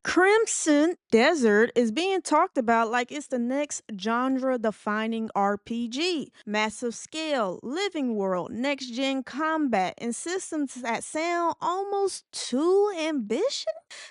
Crimson Desert is being talked about like it's the next genre defining RPG. Massive scale, living world, next gen combat, and systems that sound almost too ambitious.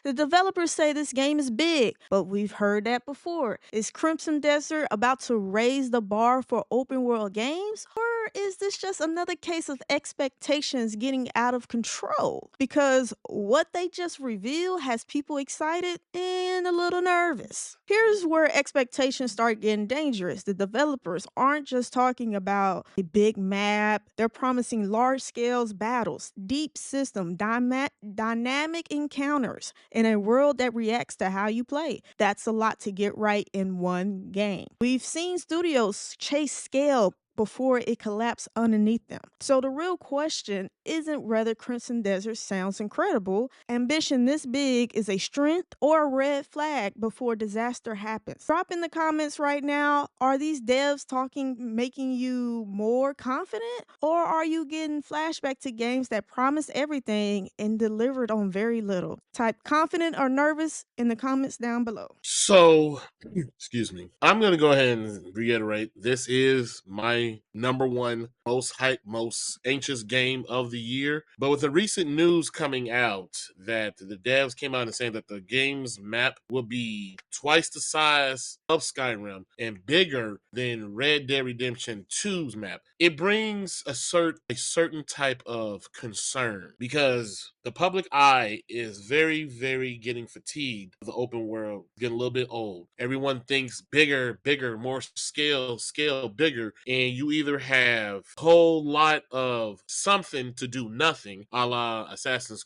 The developers say this game is big, but we've heard that before. Is Crimson Desert about to raise the bar for open world games? Or is this just another case of expectations getting out of control? Because what they just revealed has people excited and a little nervous. Here's where expectations start getting dangerous. The developers aren't just talking about a big map, they're promising large scale battles, deep system, dynamic encounters, in a world that reacts to how you play. That's a lot to get right in one game. We've seen studios chase scale before it collapsed underneath them. So the real question isn't whether Crimson Desert sounds incredible. Ambition this big is a strength or a red flag before disaster happens. Drop in the comments right now. Are these devs talking making you more confident? Or are you getting flashback to games that promised everything and delivered on very little? Type confident or nervous in the comments down below. So, excuse me. I'm going to go ahead and reiterate this is my number one most hyped, most anxious game of the year. But with the recent news coming out that the devs came out and saying that the game's map will be twice the size of Skyrim and bigger than Red Dead Redemption 2's map, it brings a certain type of concern because the public eye is very, very getting fatigued of the open world, getting a little bit old. Everyone thinks bigger, more scale, bigger, and you either have a whole lot of something to do nothing, a la Assassin's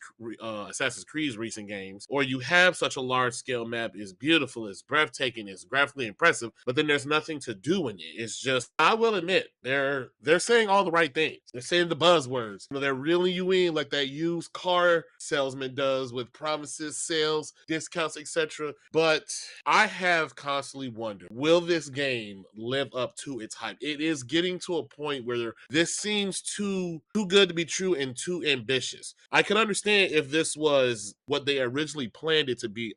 Creed's recent games, or you have such a large scale map, is beautiful, it's breathtaking, it's graphically impressive, but then there's nothing to do in it. It's just, I will admit, they're saying all the right things. They're saying the buzzwords. They're reeling you in like that used car salesman does with promises, sales, discounts, etc. But I have constantly wondered, will this game live up to its hype? It is getting to a point where this seems too good to be true and too ambitious. I can understand if this was what they originally planned it to be,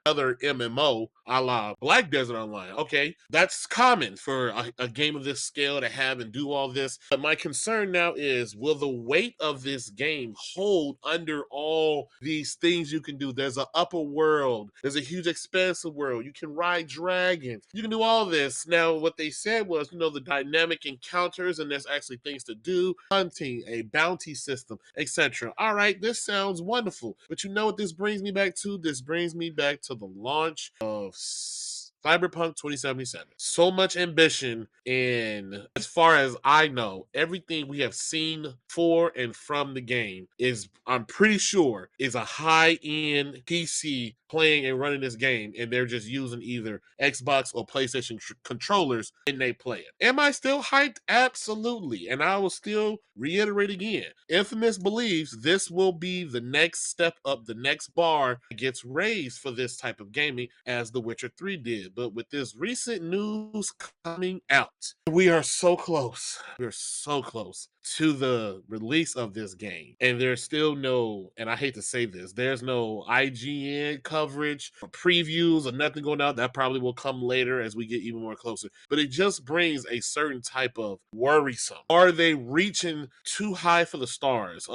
another MMO a la Black Desert Online. Okay, that's common for a game of this scale to have and do all this. But my concern now is, will the weight of this game hold under all these things you can do? There's an upper world, there's a huge expansive world, you can ride dragons, you can do all this. Now what they said was, the dynamic encounters, and there's actually things to do, hunting, a bounty system, etc. All right, this sounds wonderful, but you know what this brings me back to? This brings me back to the launch of Cyberpunk 2077. So much ambition, and as far as I know, everything we have seen for and from the game is, I'm pretty sure, is a high-end PC playing and running this game, and they're just using either Xbox or PlayStation controllers when they play it. Am I still hyped? Absolutely. And I will still reiterate again, Infamous believes this will be the next step up, the next bar that gets raised for this type of gaming, as The Witcher 3 did. But with this recent news coming out, we are so close. We're so close to the release of this game, and there's still no, and I hate to say this, there's no IGN coverage or previews or nothing going out. That probably will come later as we get even more closer, but it just brings a certain type of worrisome. Are they reaching too high for the stars,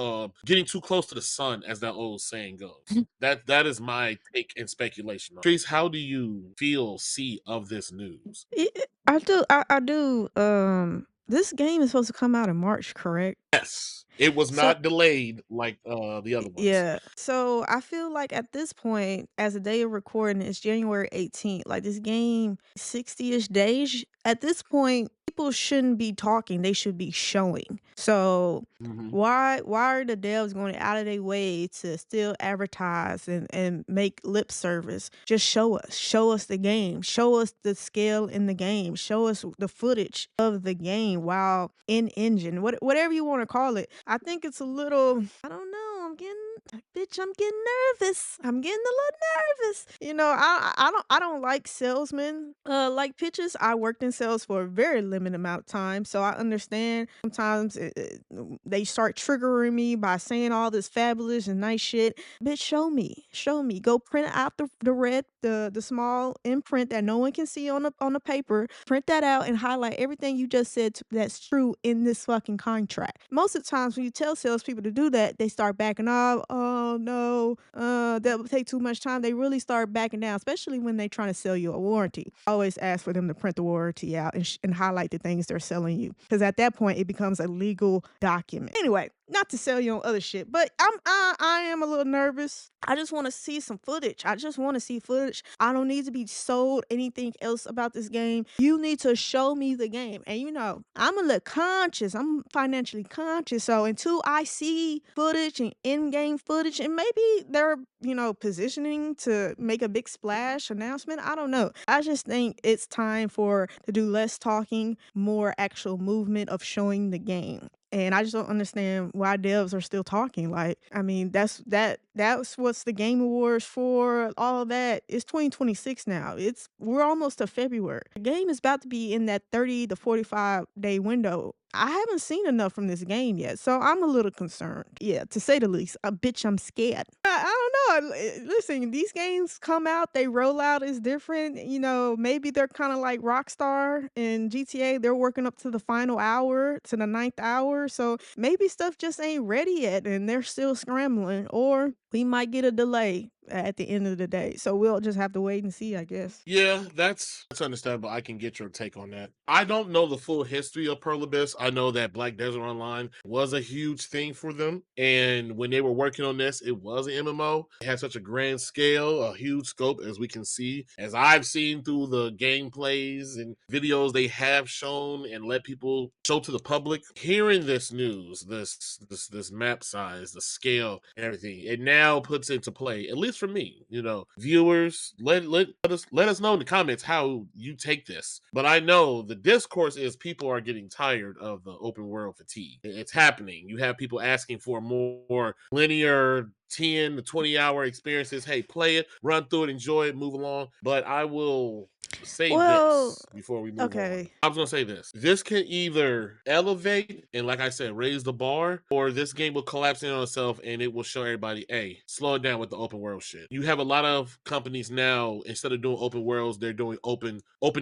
getting too close to the sun, as that old saying goes? That is my take and speculation. Trace, how do you see of this news? I do. I do. This game is supposed to come out in March, correct? Yes, it was So not delayed like the other ones. yeah. So I feel like at this point, as a day of recording, it's January 18th. Like this game, 60-ish days. At this point, people shouldn't be talking. They should be showing. So Mm-hmm. why are the devs going out of their way to still advertise and make lip service? Just show us. Show us the game. Show us the scale in the game. Show us the footage of the game while in engine. Whatever you want to call it. I think it's a little, I don't know. I'm getting Bitch, I'm getting nervous. I'm getting a little nervous. I don't like salesmen like pitches. I worked in sales for a very limited amount of time, so I understand sometimes they start triggering me by saying all this fabulous and nice shit. Bitch, show me. Go print out the small imprint that no one can see on the paper. Print that out and highlight everything you just said that's true in this fucking contract. Most of the times when you tell salespeople to do that, they start backing off. Oh no, that would take too much time. They really start backing down, especially when they're trying to sell you a warranty. I always ask for them to print the warranty out and highlight the things they're selling you, because at that point it becomes a legal document. Anyway, not to sell you on other shit, but I am a little nervous. I just want to see some footage. I just want to see footage. I don't need to be sold anything else about this game. You need to show me the game. And I'm a little conscious. I'm financially conscious. So until I see footage and in-game footage, and maybe they're, positioning to make a big splash announcement. I don't know. I just think it's time to do less talking, more actual movement of showing the game. And I just don't understand why devs are still talking. Like, I mean, that's what's the Game Awards for, all that. It's 2026 now. We're almost to February. The game is about to be in that 30 to 45 day window. I haven't seen enough from this game yet, so I'm a little concerned. Yeah, to say the least. Bitch, I'm scared. I don't know. Listen, these games come out, they roll out is different. Maybe they're kind of like Rockstar and GTA. They're working up to the final hour, to the ninth hour. So maybe stuff just ain't ready yet and they're still scrambling. Or we might get a delay at the end of the day. So we'll just have to wait and see, I guess. Yeah, that's understandable. I can get your take on that. I don't know the full history of Pearl Abyss. I know that Black Desert Online was a huge thing for them. And when they were working on this, it was an MMO. It had such a grand scale, a huge scope, as we can see, as I've seen through the gameplays and videos they have shown and let people show to the public. Hearing this news, this map size, the scale, and everything, it now puts into play, at least for me, viewers, let us know in the comments how you take this. But I know the discourse is people are getting tired of the open world fatigue. It's happening. You have people asking for more linear 10 to 20-hour experiences. Hey, play it, run through it, enjoy it, move along. But I will say Well, this before we move on. okay. I was going to say this. This can either elevate and, like I said, raise the bar, or this game will collapse in on itself and it will show everybody, hey, slow it down with the open world shit. You have a lot of companies now, instead of doing open worlds, they're doing open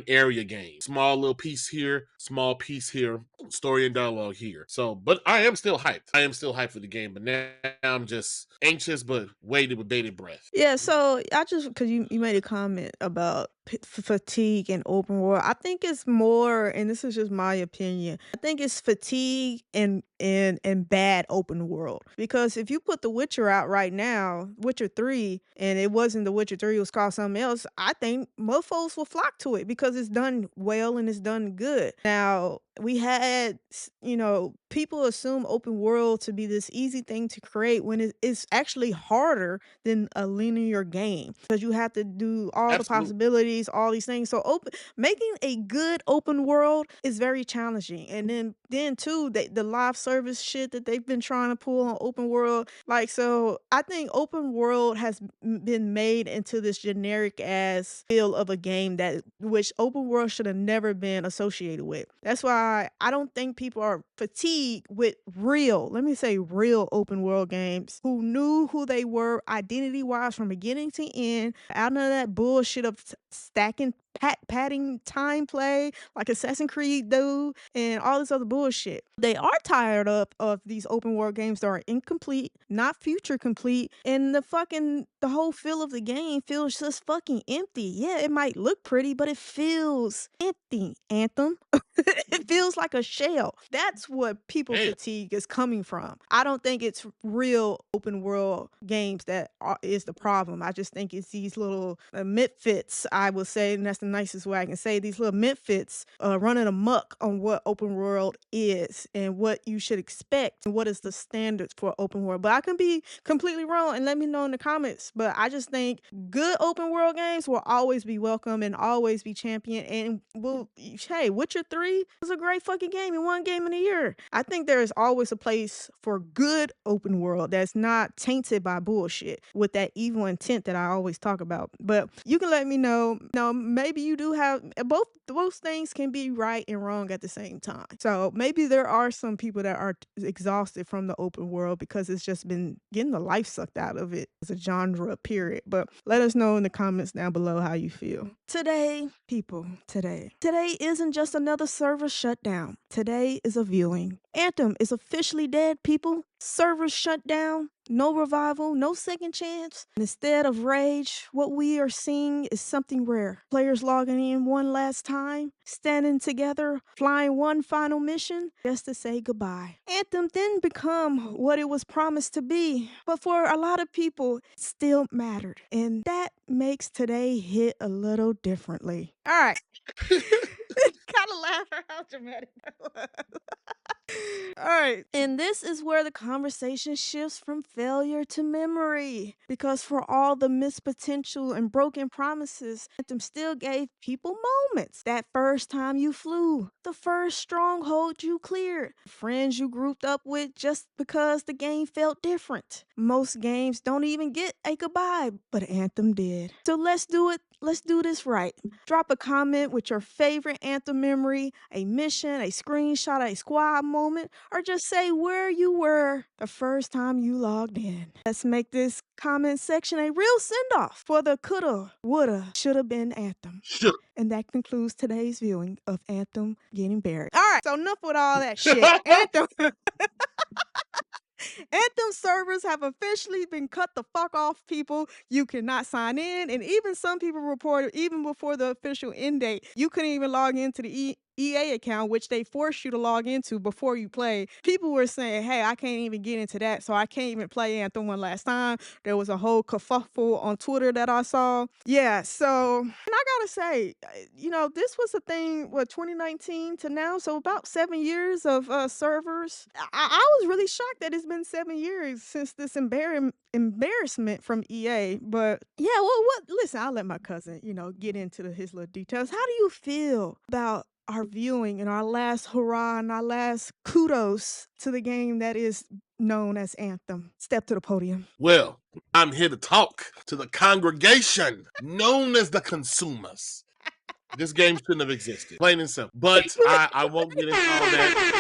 area games. Small little piece here, small piece here, story and dialogue here. So, but I am still hyped. I am still hyped for the game, but now I'm just anxious but waiting with bated breath. Yeah, so I just because you made a comment about fatigue and open world. I think it's more, and this is just my opinion. I think it's fatigue and bad open world. Because if you put The Witcher out right now, Witcher 3, and it wasn't The Witcher 3, it was called something else, I think mofos will flock to it because it's done well and it's done good. Now, we had, people assume open world to be this easy thing to create when it's actually harder than a linear game because you have to do all the Absolutely. possibilities, all these things. So making a good open world is very challenging. And then too, the live service shit that they've been trying to pull on open world. Like, so I think open world has been made into this generic ass feel of a game that which open world should have never been associated with. That's why I don't think people are fatigued with real, let me say real open world games who knew who they were identity wise from beginning to end, out of that bullshit of stacking padding time play like Assassin's Creed do and all this other bullshit. They are tired of these open world games that are incomplete, not future complete, and the whole feel of the game feels just fucking empty. Yeah, it might look pretty, but it feels empty. Anthem. It feels like a shell. That's what people Damn. fatigue is coming from. I don't think it's real open world games is the problem. I just think it's these little misfits, I would say, and that's the nicest way I can say, these little misfits running amok on what open world is and what you should expect and what is the standards for open world. But I can be completely wrong and let me know in the comments. But I just think good open world games will always be welcome and always be championed. And will hey, Witcher 3 was a great fucking game and one game in a year. I think there is always a place for good open world that's not tainted by bullshit with that evil intent that I always talk about. But you can let me know. No, maybe you do have both. Those things can be right and wrong at the same time. So maybe there are some people that are exhausted from the open world because it's just been getting the life sucked out of it as a genre, period. But let us know in the comments down below how you feel. Today, people, today isn't just another server shutdown. Today is a viewing. Anthem is officially dead, people. Servers shut down. No revival, no second chance. And instead of rage, what we are seeing is something rare. Players logging in one last time, standing together, flying one final mission just to say goodbye. Anthem didn't become what it was promised to be, but for a lot of people, it still mattered. And that makes today hit a little differently. All right. Kind of laugh at how dramatic that was. All right. And this is where the conversation shifts from failure to memory. Because for all the missed potential and broken promises, Anthem still gave people moments. That first time you flew, the first stronghold you cleared, friends you grouped up with just because the game felt different. Most games don't even get a goodbye, but Anthem did. So let's do it. Let's do this right. Drop a comment with your favorite Anthem memory, a mission, a screenshot, a squad moment, or just say where you were the first time you logged in. Let's make this comment section a real send-off for the coulda, woulda, shoulda been Anthem. Sure. And that concludes today's viewing of Anthem getting buried. All right, so enough with all that shit. Anthem. Anthem servers have officially been cut the fuck off, people. You cannot sign in, and even some people reported even before the official end date, you couldn't even log into the EA account, which they force you to log into before you play. People were saying, hey, I can't even get into that, so I can't even play Anthem one last time. There was a whole kerfuffle on Twitter that I saw. Yeah, so, and I gotta say, this was a thing, 2019 to now, so about 7 years of servers. I was really shocked that it's been 7 years since this embarrassment from EA. But yeah, listen, I'll let my cousin, get into his little details. How do you feel about our viewing and our last hurrah and our last kudos to the game that is known as Anthem? Step to the podium. Well, I'm here to talk to the congregation known as the consumers. This game shouldn't have existed, plain and simple. But I won't get into all that.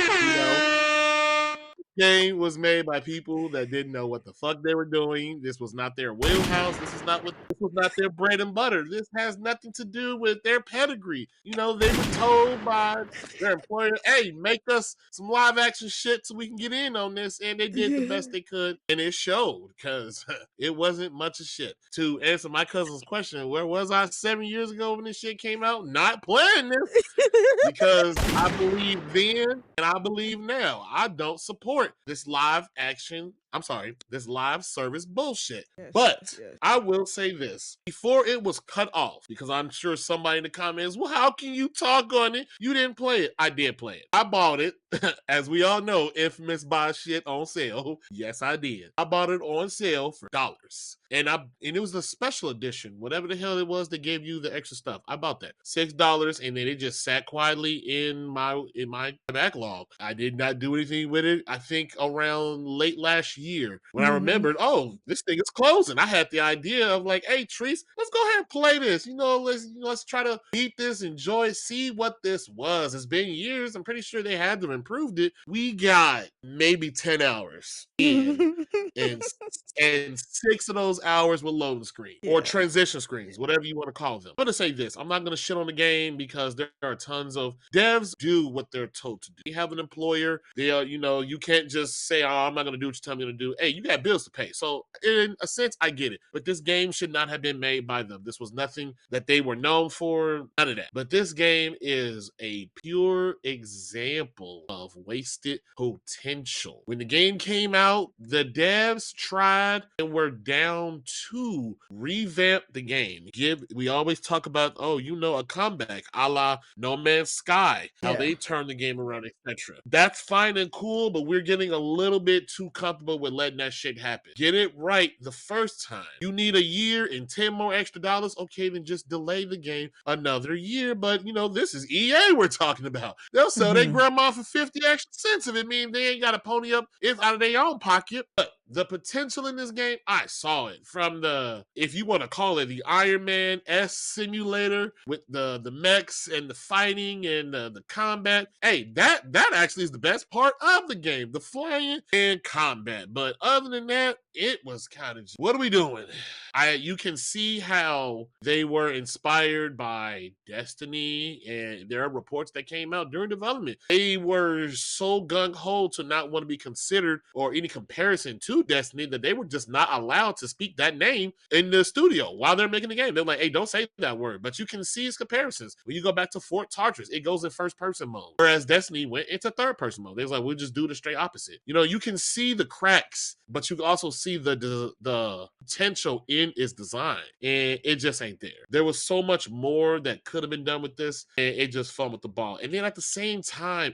Game was made by people that didn't know what the fuck they were doing. This was not their wheelhouse. This was not their bread and butter. This has nothing to do with their pedigree. They were told by their employer, hey, make us some live action shit so we can get in on this. And they did the best they could. And it showed because it wasn't much of shit. To answer my cousin's question, where was I 7 years ago when this shit came out? Not playing this. Because I believe then and I believe now. I don't support this live service bullshit. Yes, but yes. I will say this. Before it was cut off, because I'm sure somebody in the comments, well, how can you talk on it? You didn't play it. I did play it. I bought it. As we all know, infamous buy shit on sale. Yes, I did. I bought it on sale for $. And it was a special edition, whatever the hell it was that gave you the extra stuff. I bought that $6, and then it just sat quietly in my backlog. I did not do anything with it. I think around late last year when I remembered, oh, this thing is closing. I had the idea of like, hey, Treese, let's go ahead and play this. Let's try to beat this, enjoy, see what this was. It's been years. I'm pretty sure they had to improved it. We got maybe 10 hours in, and 6 of those hours were loading screen or transition screens, whatever you want to call them. I'm going to say this. I'm not going to shit on the game because there are tons of devs do what they're told to do. You have an employer. You can't just say, oh, I'm not going to do what you tell me going to do? Hey, you got bills to pay. So, in a sense, I get it. But this game should not have been made by them. This was nothing that they were known for. None of that. But this game is a pure example of wasted potential. When the game came out, the devs tried and were down to revamp the game. We always talk about, oh, a comeback a la No Man's Sky, how Yeah. they turned the game around, etc. That's fine and cool, but we're getting a little bit too comfortable with letting that shit happen. Get it right the first time. You need a year and 10 more extra dollars, okay, then just delay the game another year. But this is EA we're talking about. They'll sell their Mhm. grandma for 50 extra cents if it means they ain't got to pony up if out of their own pocket. But the potential in this game, I saw it from if you want to call it the Iron Man S simulator with the mechs and the fighting and the combat. Hey, that actually is the best part of the game, the flying and combat. But other than that, it was kind of just, what are we doing? You can see how they were inspired by Destiny, and there are reports that came out during development. They were so gung-ho to not want to be considered or any comparison to Destiny that they were just not allowed to speak that name in the studio while they're making the game. They're like, hey, don't say that word. But you can see its comparisons. When you go back to Fort Tartarus, it goes in first-person mode, whereas Destiny went into third-person mode. They was like, we'll just do the straight opposite. You can see the cracks, but you can also see the potential in its design, and it just ain't there. There was so much more that could have been done with this, and it just fumbled the ball. And then at the same time,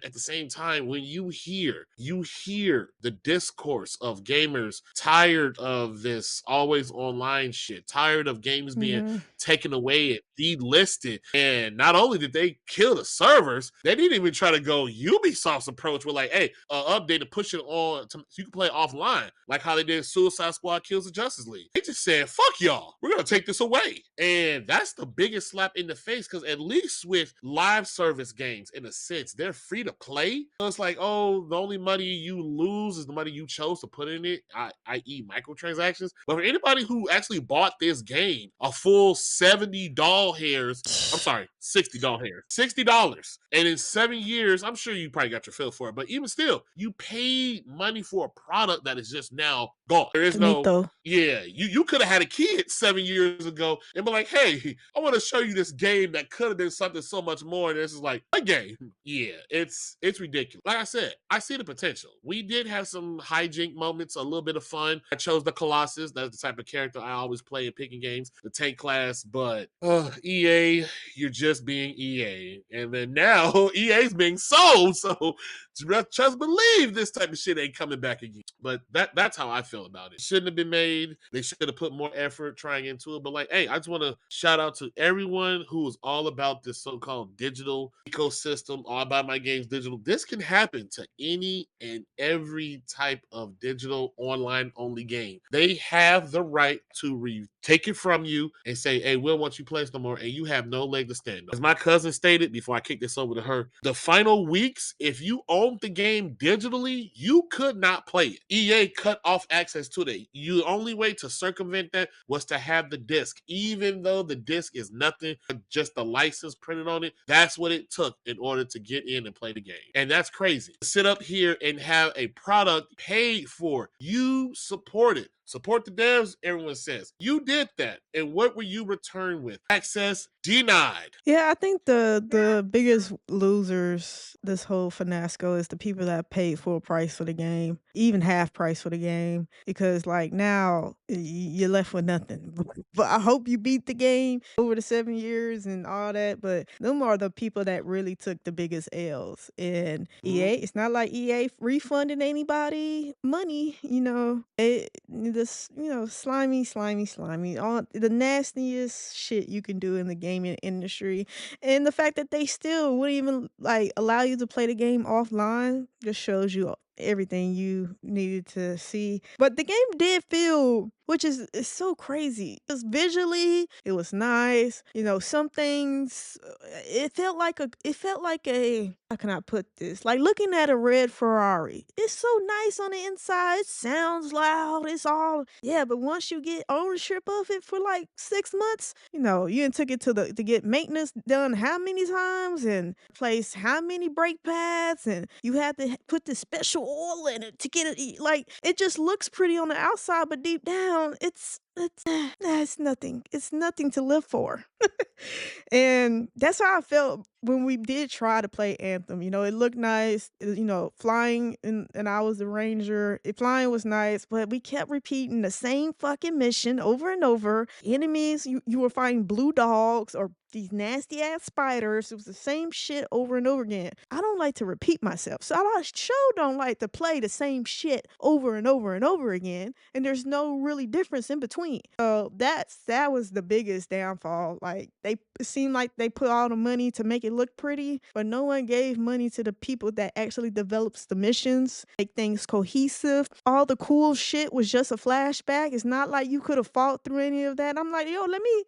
when you hear the discourse of gamers tired of this always online shit, tired of games being Yeah. taken away and delisted, and not only did they kill the servers, they didn't even try to go Ubisoft's approach with like, hey, update to push it on so you can play it offline, like how they did Suicide Squad Kills the Justice League. They just said, fuck y'all, we're gonna take this away. And that's the biggest slap in the face, because at least with live service games, in a sense, they're free to play. So it's like, oh, the only money you lose is the money you chose to put in it, i.e. microtransactions. But for anybody who actually bought this game, a full 70 doll hairs, I'm sorry, 60 doll hairs, $60. And in 7 years, I'm sure you probably got your fill for it, but even still, you paid money for a product that is just now gone. There is no, Finito. yeah, you could have had a kid 7 years ago and be like, hey, I want to show you this game that could have been something so much more. And this is like a game. Yeah, it's ridiculous. Like I said, I see the potential. We did have some hijink moments, a little bit of fun. I chose the Colossus. That's the type of character I always play in picking games, the tank class. But EA, you're just being EA. And then now EA's being sold. So just believe this type of shit ain't coming back again. But that's how I feel about it. Shouldn't have been made. They should have put more effort trying into it. But like, hey, I just want to shout out to everyone who is all about this so-called digital ecosystem, all about my games digital. This can happen to any and every type of digital online only game. They have the right to take it from you and say, hey, we don't want you playing no more, and you have no leg to stand on. As my cousin stated before I kick this over to her, the final weeks, if you owned the game digitally, you could not play it. EA cut off access to it. The only way to circumvent that was to have the disc, even though the disc is nothing but just the license printed on it. That's what it took in order to get in and play the game. And that's crazy. Sit up here and have a product paid for. You support it. Support the devs, everyone says. You did that. And what were you returned with? Access denied. Yeah, I think the biggest losers this whole fiasco is the people that paid full price for the game, even half price for the game, because like now you're left with nothing. But I hope you beat the game over the 7 years and all that. But them are the people that really took the biggest L's. And EA, it's not like EA refunded anybody money. This slimy, all the nastiest shit you can do in the gaming industry. And the fact that they still wouldn't even like allow you to play the game offline just shows you everything you needed to see. But the game did feel, which is so crazy. Because visually, it was nice. Some things it felt like a how can I put this? Like looking at a red Ferrari. It's so nice on the inside. It sounds loud. It's all yeah, but once you get ownership of it for like 6 months, you done took it to get maintenance done how many times and place how many brake pads, and you had to put the special oil in it to get it like, it just looks pretty on the outside, but deep down, it's nothing. It's nothing to live for. And that's how I felt when we did try to play Anthem. It looked nice, flying and I was the ranger. Flying was nice, but we kept repeating the same fucking mission over and over. Enemies, you were fighting blue dogs or these nasty ass spiders. It was the same shit over and over again. I don't like to repeat myself. So I sure don't like to play the same shit over and over and over again. And there's no really difference in between. So that was the biggest downfall. Like it seemed like they put all the money to make it look pretty, but no one gave money to the people that actually develops the missions, make things cohesive. All the cool shit was just a flashback. It's not like you could have fought through any of that. I'm like, yo, let me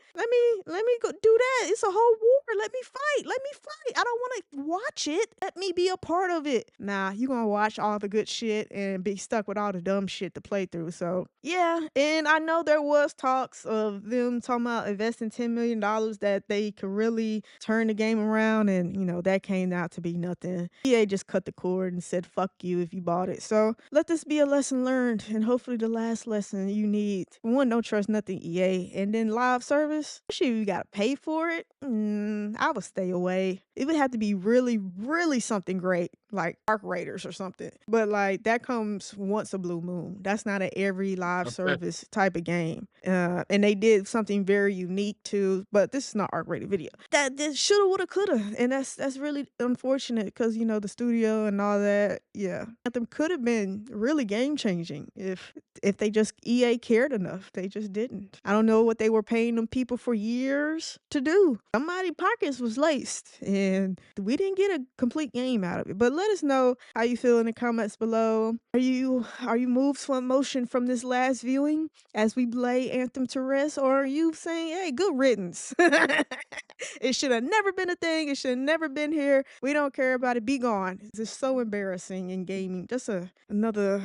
go do that. It's a whole war. Let me fight. Let me fight. I don't want to watch it. Let me be a part of it. Nah, you gonna watch all the good shit and be stuck with all the dumb shit to play through. So yeah, and I know there was talks of them talking about investing $10 million that they could really turn the game around, and that came out to be nothing. EA just cut the cord and said fuck you if you bought it. So let this be a lesson learned, and hopefully the last lesson you need. One, don't trust nothing EA, and then live service, especially if you gotta pay for it. I would stay away. It would have to be really, really something great, like Arc Raiders or something. But like that comes once a blue moon. That's not a every live Okay. service type of game. And they did something very unique too. But this is not Arc Rated Video. That this shoulda, woulda, coulda, and that's really unfortunate because the studio and all that. Yeah, Anthem could have been really game changing if they just EA cared enough. They just didn't. I don't know what they were paying them people for years to do. Somebody pockets was laced, and we didn't get a complete game out of it. But let us know how you feel in the comments below. Are you moved to emotion from this last viewing as we lay Anthem to rest, or are you saying, hey, good riddance? It should have never been a thing. It should have never been here. We don't care about it. Be gone. It's just so embarrassing in gaming. Just another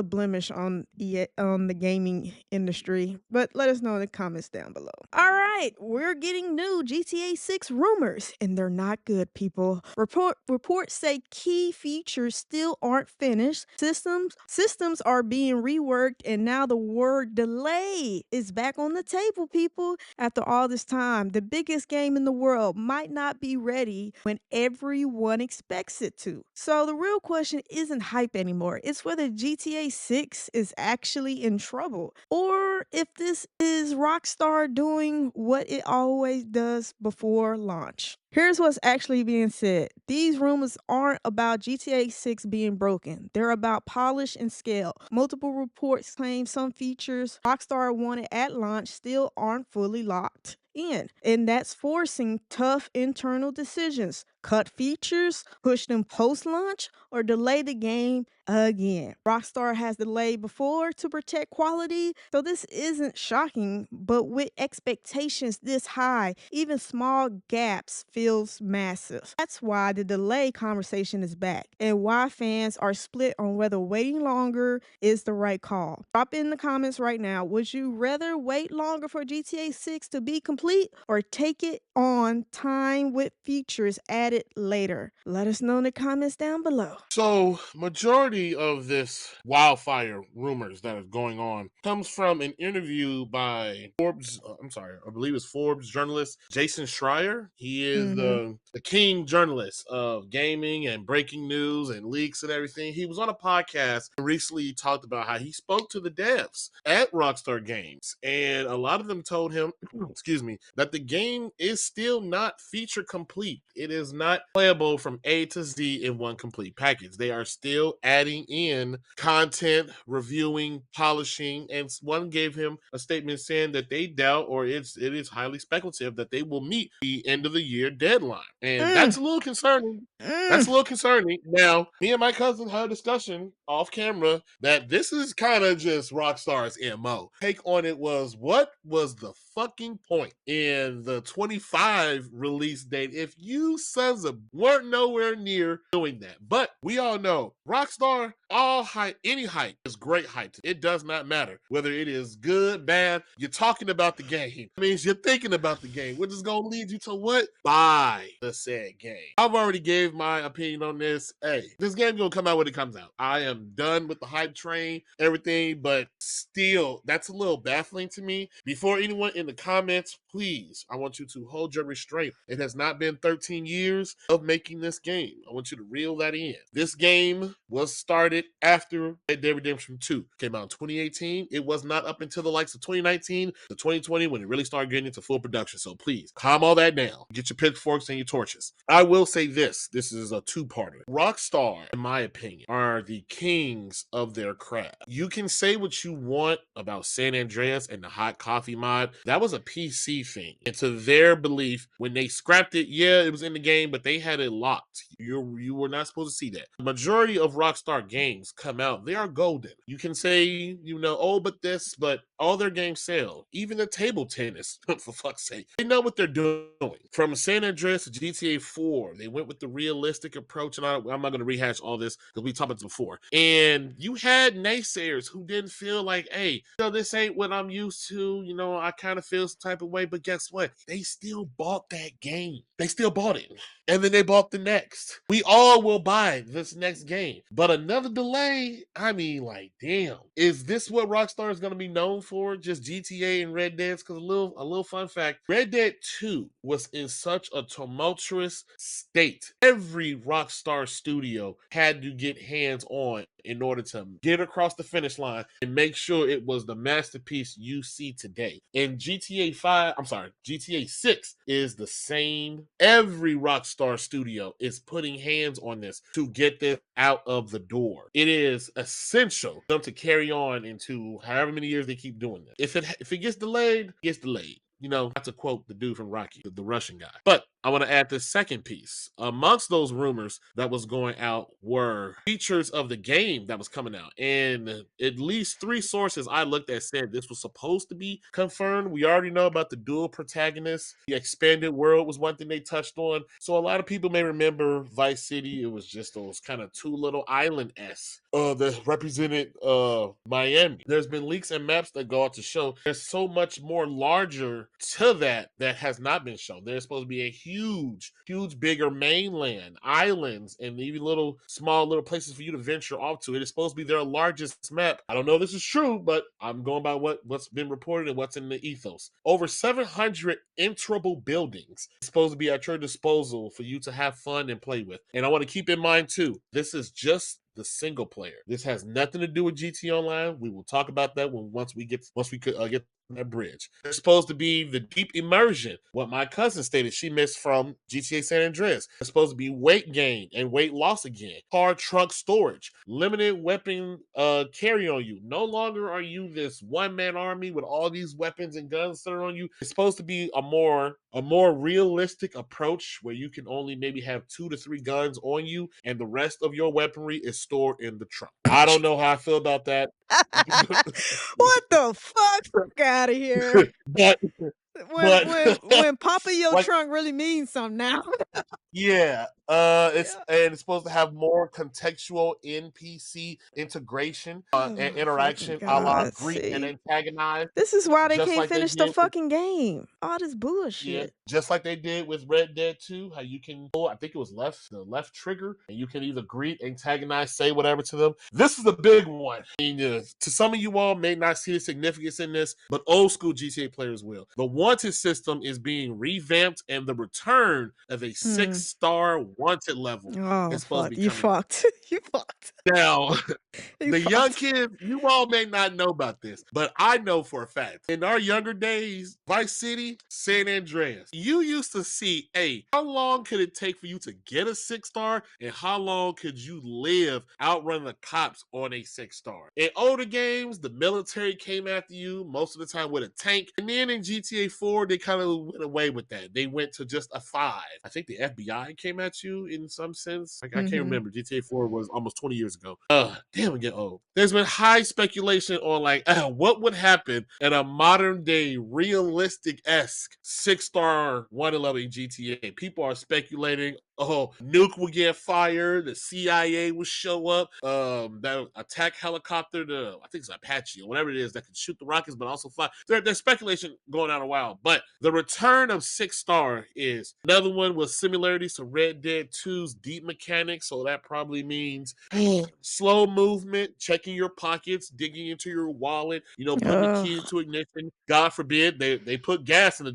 blemish on the gaming industry. But let us know in the comments down below. All right, we're getting new GTA 6 rumors, and they're not good, people. Reports say key features still aren't finished. Systems are being reworked, and now the word delay is back on the table, people. After all this time, the biggest game in the world might not be ready when everyone expects it to. So the real question isn't hype anymore. It's whether GTA 6 is actually in trouble, or if this is Rockstar doing what it always does before launch. Here's what's actually being said. These rumors aren't about GTA 6 being broken. They're about polish and scale. Multiple reports claim some features Rockstar wanted at launch still aren't fully locked in, and that's forcing tough internal decisions. Cut features, push them post-launch, or delay the game again. Rockstar has delayed before to protect quality, so this isn't shocking, but with expectations this high, even small gaps feels massive. That's why the delay conversation is back, and why fans are split on whether waiting longer is the right call. Drop in the comments right now. Would you rather wait longer for GTA 6 to be complete, or take it on time with features added later? Let us know in the comments down below. So, majority of this wildfire rumors that is going on comes from an interview by I believe it's Forbes journalist Jason Schreier. He is Mm-hmm. the king journalist of gaming and breaking news and leaks and everything. He was on a podcast and recently talked about how he spoke to the devs at Rockstar Games, and a lot of them told him, excuse me, that the game is still not feature complete. It is not playable from A to Z in one complete package. They are still adding in content, reviewing, polishing, and one gave him a statement saying that they doubt, or it is highly speculative that they will meet the end of the year deadline. And Mm, that's a little concerning. That's a mm. little concerning. Now, me and my cousin had a discussion off camera that this is kind of just Rockstar's MO. Take on it was, what was the fucking point in the 25 release date if you sons of weren't nowhere near doing that. But we all know Rockstar, all hype, any hype is great hype. It does not matter whether it is good, bad. You're talking about the game. It means you're thinking about the game, which is going to lead you to what? Buy the said game. I've already gave my opinion on this. Hey, this game's going to come out when it comes out. I am done with the hype train, everything, but still, that's a little baffling to me. Before anyone in the comments, please, I want you to hold your restraint. It has not been 13 years of making this game. I want you to reel that in. This game was started after Red Dead Redemption 2 came out in 2018. It was not up until the likes of 2019 to 2020 when it really started getting into full production. So please, calm all that down. Get your pitchforks and your torches. I will say this. This is a two-parter. Rockstar, in my opinion, are the kings of their craft. You can say what you want about San Andreas and the hot coffee mod. That was a PC thing. And to their belief, when they scrapped it, yeah, it was in the game, but they had it locked. You were not supposed to see that. The majority of Rockstar games come out, they are golden. You can say, oh, but all their games sell. Even the table tennis, for fuck's sake. They know what they're doing. From San Andreas to GTA 4, they went with the realistic approach, and I'm not going to rehash all this because we talked about it before. And you had naysayers who didn't feel like, hey, this ain't what I'm used to. I kind of feel some type of way, but guess what? They still bought that game. They still bought it. And then they bought the next. We all will buy this next game. But another delay, I mean, like, damn. Is this what Rockstar is going to be known for? Just GTA and Red Dead? Because a little fun fact, Red Dead 2 was in such a tumultuous state. Every Rockstar studio had to get hands on in order to get across the finish line and make sure it was the masterpiece you see today. And GTA 6 is the same. Every Rockstar studio is putting hands on this to get this out of the door. It is essential for them to carry on into however many years they keep doing this. If it gets delayed, it gets delayed. Not to quote the dude from Rocky, the Russian guy. But I want to add this second piece. Amongst those rumors that was going out were features of the game that was coming out. And at least 3 sources I looked at said this was supposed to be confirmed. We already know about the dual protagonists. The expanded world was one thing they touched on. So a lot of people may remember Vice City. It was just those kind of 2 little island-esque that represented Miami. There's been leaks and maps that go out to show there's so much more larger to that has not been shown. There's supposed to be a huge, bigger mainland, islands, and even small little places for you to venture off to. It is supposed to be their largest map. I don't know if this is true, but I'm going by what's been reported and what's in the ethos. Over 700 enterable buildings is supposed to be at your disposal for you to have fun and play with. And I want to keep in mind too, this is just the single player. This has nothing to do with GT Online. We will talk about that once we get that bridge. There's supposed to be the deep immersion, what my cousin stated she missed from GTA San Andreas. There's supposed to be weight gain and weight loss again. Car trunk storage, limited weapon carry on you. No longer are you this one-man army with all these weapons and guns that are on you. It's supposed to be a more realistic approach where you can only maybe have 2 to 3 guns on you and the rest of your weaponry is stored in the trunk. I don't know how I feel about that. What the fuck? Fuck out of here. but When Papa Your like, trunk really means something now. yeah, Yeah. it's supposed to have more contextual NPC integration and Oh, fucking interaction, a la God. greet and See? antagonize, This is why they just can't like they finish the did with fucking game. All this yeah, bullshit. just like they did with Red Dead 2, how you can pull, I think it was the left trigger, and you can either greet, antagonize, say whatever to them. This is the big one. I mean, to some of you all may not see the significance in this, but old school GTA players will. The wanted system is being revamped, and the return of a 6-star wanted level Oh, is supposed to fuck. be You coming out. fucked. You fucked. Now, You the young fucked. kids, you all may not know about this, but I know for a fact. In our younger days, Vice City, San Andreas, you used to see, hey, how long could it take for you to get a 6-star and how long could you live outrunning the cops on a 6-star? In older games, the military came after you most of the time with a tank. And then in GTA 4, they kind of went away with that. They went to just a 5. I think the FBI AI came at you in some sense. Like I can't Mhm. remember. GTA 4 was almost 20 years ago. Damn, we get old. There's been high speculation on like what would happen in a modern day realistic esque 6-star 111 GTA. People are speculating. Oh, nuke will get fired. The CIA will show up. That attack helicopter, I think it's Apache or whatever it is, that can shoot the rockets but also fly. There's speculation going on a while. But the return of 6-star is another one with similarities to Red Dead 2's deep mechanics. So that probably means slow movement, checking your pockets, digging into your wallet, putting the key Ugh. into ignition. God forbid they put gas in the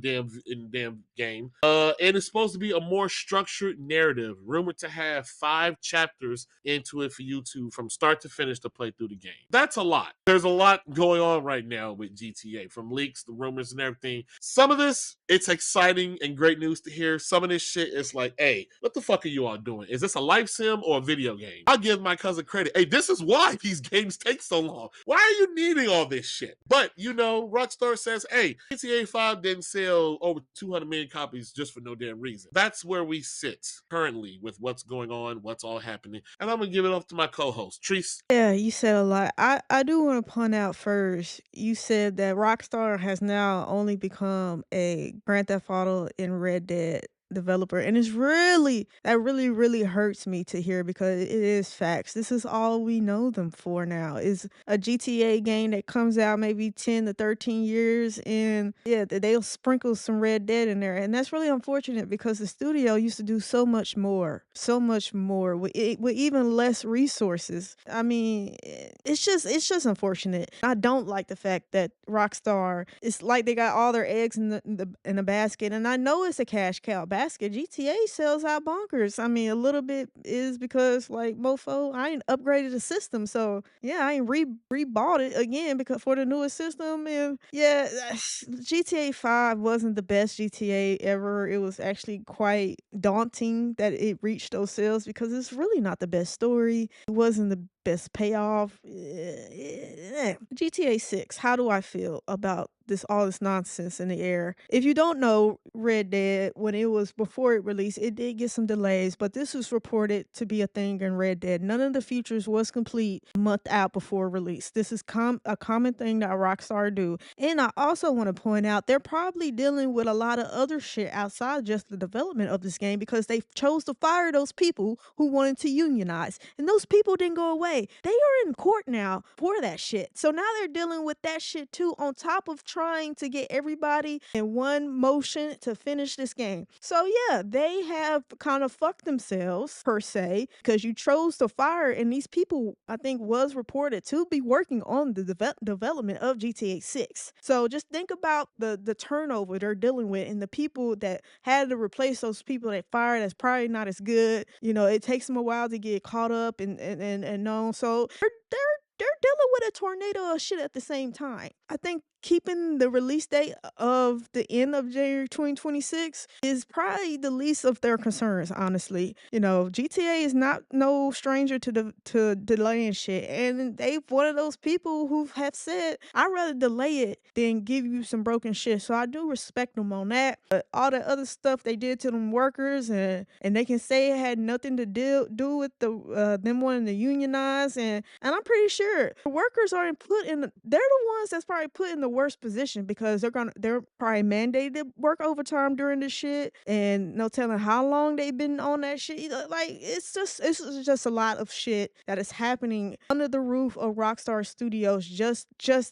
damn game. And it's supposed to be a more structured narrative, rumored to have 5 chapters into it for you to from start to finish to play through the game. That's a lot. There's a lot going on right now with GTA, from leaks, the rumors, and everything. Some of this, it's exciting and great news to hear. Some of this shit is like, hey, what the fuck are you all doing? Is this a life sim or a video game? I'll give my cousin credit. Hey, this is why these games take so long. Why are you needing all this shit? But, Rockstar says, hey, GTA 5 didn't sell over 200 million copies just for no damn reason. That's where we sit currently with what's going on, what's all happening. And I'm going to give it off to my co-host, Treese. Yeah, you said a lot. I do want to point out first, you said that Rockstar has now only become a Grand Theft Auto and Red Dead developer, and that really hurts me to hear because it is facts. This is all we know them for now is a GTA game that comes out maybe 10 to 13 years, and yeah, they'll sprinkle some Red Dead in there, and that's really unfortunate because the studio used to do so much more with even less resources. I mean, it's just unfortunate. I don't like the fact that Rockstar, it's like they got all their eggs in the basket, and I know it's a cash cow basket. GTA sells out bonkers. I mean, a little bit is because like mofo, I ain't upgraded the system, so yeah, I ain't rebought it again because for the newest system, and yeah, GTA 5 wasn't the best GTA ever. It was actually quite daunting that it reached those sales because it's really not the best story. It wasn't the best payoff. GTA 6, how do I feel about all this nonsense in the air? If you don't know, Red Dead, when it was before it released, it did get some delays, but this was reported to be a thing in Red Dead. None of the features was complete a month out before release. This is a common thing that Rockstar do. And I also want to point out they're probably dealing with a lot of other shit outside just the development of this game because they chose to fire those people who wanted to unionize. And those people didn't go away. They are in court now for that shit. So now they're dealing with that shit too, on top of trying to get everybody in one motion to finish this game. So yeah, they have kind of fucked themselves per se because you chose to fire, and these people I think was reported to be working on the development of GTA 6. So just think about the turnover they're dealing with and the people that had to replace those people that fired that's probably not as good. It takes them a while to get caught up and known. So they're dealing with a tornado of shit at the same time. I think keeping the release date of the end of January 2026 is probably the least of their concerns, honestly. GTA is not no stranger to delaying shit. And they one of those people who have said, I'd rather delay it than give you some broken shit. So I do respect them on that. But all the other stuff they did to them workers, and they can say it had nothing to do with them wanting to unionize, and I'm pretty sure the workers are they're the ones that's probably put in the worst position because they're probably mandated to work overtime during this shit, and no telling how long they've been on that shit. Like it's just a lot of shit that is happening under the roof of Rockstar Studios, just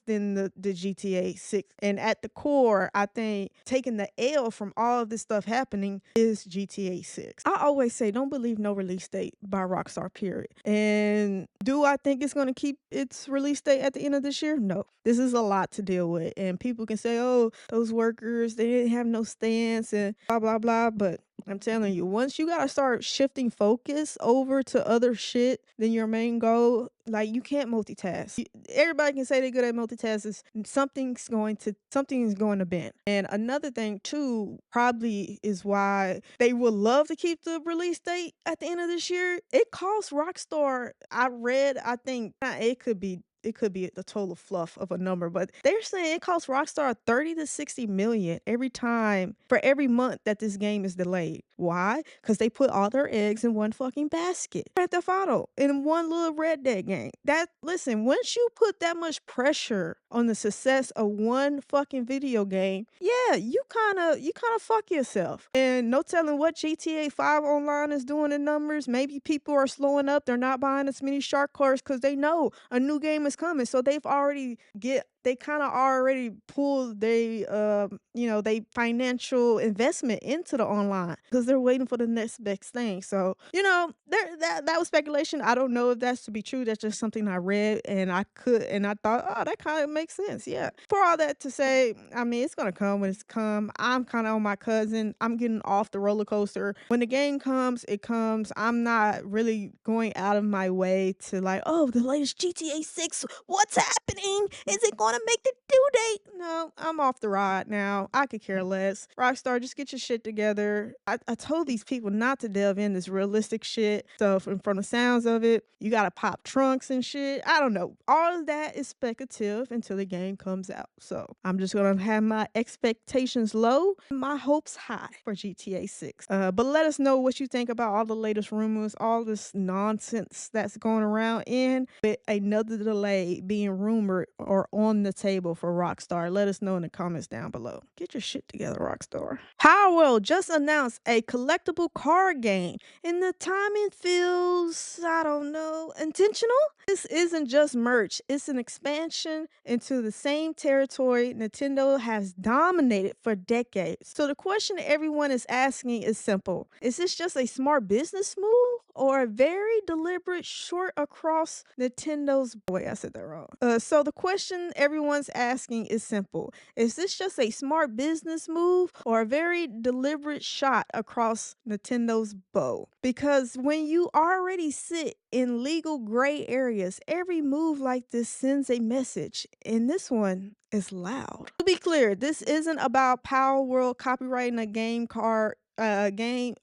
in the GTA 6. And at the core, I think taking the L from all of this stuff happening is GTA 6. I always say don't believe no release date by Rockstar, period. And do I think it's going to keep its release date at the end of this year? No. This is a lot to deal with. And people can say, oh, those workers, they didn't have no stance and blah, blah, blah. But I'm telling you, once you gotta start shifting focus over to other shit than your main goal, like you can't multitask. Everybody can say they're good at multitasking. Something's going to bend. And another thing too, probably is why they would love to keep the release date at the end of this year. It costs Rockstar. I read, I think it could be it could be the total fluff of a number, but they're saying it costs Rockstar 30 to 60 million every time for every month that this game is delayed. Why? Because they put all their eggs in one fucking basket. Grand Theft Auto in one little Red Dead game. That listen, once you put that much pressure on the success of one fucking video game, yeah, you kind of fuck yourself. And no telling what GTA 5 online is doing in numbers. Maybe people are slowing up. They're not buying as many shark cars because they know a new game is coming. So they kind of already pulled they financial investment into the online because they're waiting for the next best thing. So that was speculation. I don't know if that's to be true. That's just something I read and I thought, oh, that kind of makes sense. Yeah. For all that to say, I mean, it's gonna come when it's come. I'm kind of on my cousin. I'm getting off the roller coaster. When the game comes, it comes. I'm not really going out of my way to like, oh, the latest GTA 6. What's happening? Is it gonna make the due date? No, I'm off the ride now. I could care less. Rockstar, just get your shit together. I told these people not to delve in this realistic shit. So from the sounds of it, you gotta pop trunks and shit. I don't know. All of that is speculative until the game comes out. So I'm just gonna have my expectations low, my hopes high for GTA 6. But let us know what you think about all the latest rumors, all this nonsense that's going around, and with another delay being rumored or on the table for Rockstar. Let us know in the comments down below. Get your shit together, Rockstar. Palworld just announced a collectible card game, and the timing feels, I don't know, intentional? This isn't just merch, it's an expansion into the same territory Nintendo has dominated for decades. So the question everyone is asking is simple. Is this just a smart business move or a very deliberate short across Nintendo's wait, I said that wrong. So the question everyone's asking is simple. Is this just a smart business move or a very deliberate shot across Nintendo's bow? Because when you already sit in legal gray areas, every move like this sends a message, and this one is loud. To be clear, this isn't about Palworld copyrighting a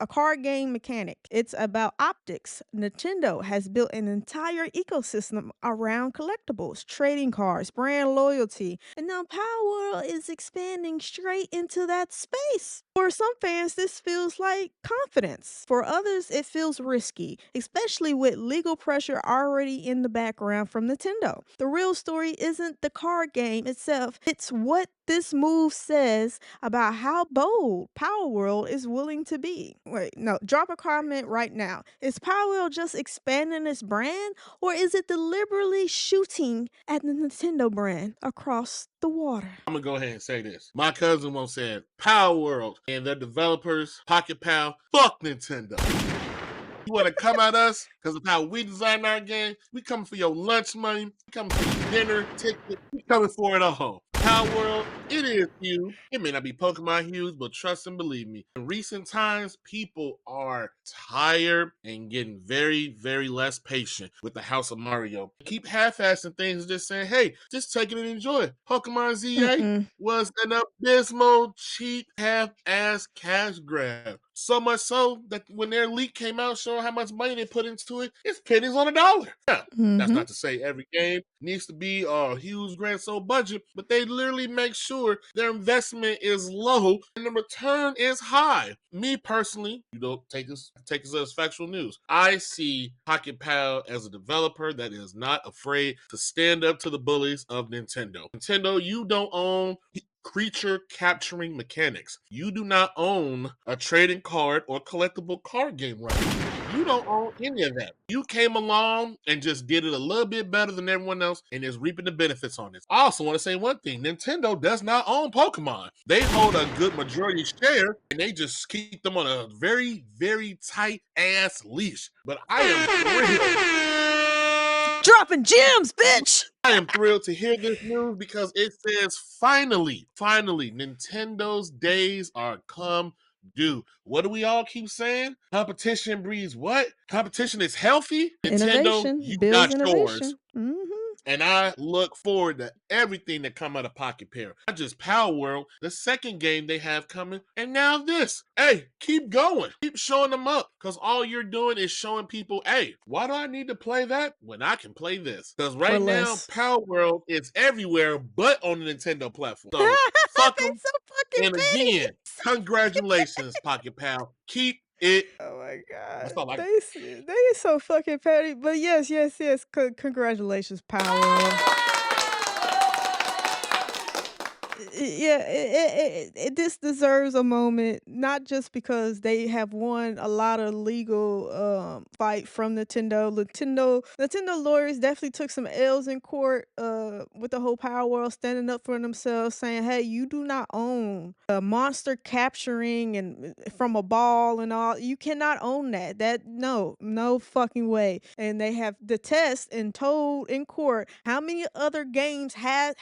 card game mechanic. It's about optics. Nintendo has built an entire ecosystem around collectibles, trading cards, brand loyalty, and now Palworld is expanding straight into that space. For some fans, this feels like confidence. For others, it feels risky, especially with legal pressure already in the background from Nintendo. The real story isn't the card game itself, it's what this move says about how bold Palworld is willing to be. Wait, no, drop a comment right now. Is Palworld just expanding its brand, or is it deliberately shooting at the Nintendo brand across the water? I'm gonna go ahead and say this. My cousin once said, Power World and their developers, Pocket Pal, fuck Nintendo. You want to come at us because of how we design our game? We coming for your lunch money. We coming for your dinner ticket. We coming for it all. Power World, it is huge. It may not be Pokemon huge, but trust and believe me, in recent times, people are tired and getting very, very less patient with the House of Mario. Keep half-assing things and just saying, hey, just take it and enjoy it. Pokemon ZA was an abysmal, cheap, half-ass cash grab. So much so that when their leak came out showing how much money they put into it, it's pennies on a dollar. Now, that's not to say every game needs to be a huge grand soul budget, but they literally make sure their investment is low and the return is high. Me personally, you don't take us as factual news. I see Pocket Pal as a developer that is not afraid to stand up to the bullies of Nintendo. Nintendo, you don't own creature capturing mechanics. You do not own a trading card or collectible card game right. You don't own any of that. You came along and just did it a little bit better than everyone else and is reaping the benefits on this. I also want to say one thing. Nintendo does not own Pokemon. They hold a good majority share and they just keep them on a very, very tight ass leash. But I am thrilled. Dropping gems, bitch! I am thrilled to hear this news because it says finally, Nintendo's days are come due. What do we all keep saying? Competition breeds what? Competition is healthy. Nintendo, Innovation you builds got yours. innovation. and I look forward to everything that come out of Pocket Pair. Not just Palworld, the second game they have coming, and now this. Hey, keep going. Keep showing them up, because all you're doing is showing people, hey, why do I need to play that when I can play this? Because For right now, less. Palworld is everywhere but on the Nintendo platform. So fuck They them. so fucking And petty. again, congratulations, Pocket Pal. Keep it. Oh my god, That's all I got. they so fucking petty. But yes, yes, yes. Congratulations, Power. Yeah, this deserves a moment, not just because they have won a lot of legal fight from Nintendo lawyers definitely took some L's in court with the whole Power World standing up for themselves, saying, "Hey, you do not own a monster capturing and from a ball and all. You cannot own that. That no fucking way." And they have the test and told in court how many other games has